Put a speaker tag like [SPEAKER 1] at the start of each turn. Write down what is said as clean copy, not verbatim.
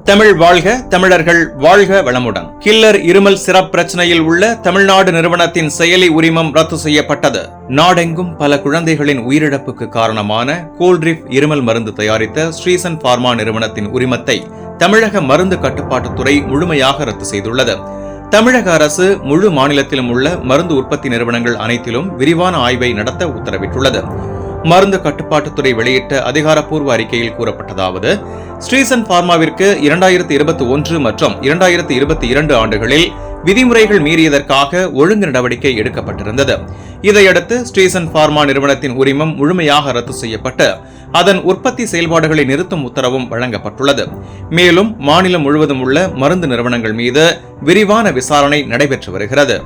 [SPEAKER 1] தமிழ் வாழ்க, தமிழர்கள் வாழ்க வளமுடன். கில்லர் இருமல் சிரப் பிரச்சனையில் உள்ள தமிழ்நாடு நிறுவனத்தின் செயலி உரிமம் ரத்து செய்யப்பட்டது. நாடெங்கும் பல குழந்தைகளின் உயிரிழப்புக்கு காரணமான கோல்ட்ரிப் இருமல் மருந்து தயாரித்த ஸ்ரீசன் பார்மா நிறுவனத்தின் உரிமத்தை தமிழக மருந்து கட்டுப்பாட்டுத்துறை முழுமையாக ரத்து செய்துள்ளது. தமிழக அரசு முழு மாநிலத்திலும் உள்ள மருந்து உற்பத்தி நிறுவனங்கள் அனைத்திலும் விரிவான ஆய்வை நடத்த உத்தரவிட்டுள்ளது. மருந்து கட்டுப்பாட்டுத்துறை வெளியிட்ட அதிகாரப்பூர்வ அறிக்கையில் கூறப்பட்டதாவது, ஸ்ரீசன் பார்மாவிற்கு 2021 மற்றும் 2022 ஆண்டுகளில் விதிமுறைகள் மீறியதற்காக ஒழுங்கு நடவடிக்கை எடுக்கப்பட்டிருந்தது. இதையடுத்து ஸ்ரீசன் பார்மா நிறுவனத்தின் உரிமம் முழுமையாக ரத்து செய்யப்பட்டு அதன் உற்பத்தி செயல்பாடுகளை நிறுத்தும் உத்தரவும் வழங்கப்பட்டுள்ளது. மேலும் மாநிலம் முழுவதும் உள்ள மருந்து நிறுவனங்கள் மீது விரிவான விசாரணை நடைபெற்று வருகிறது.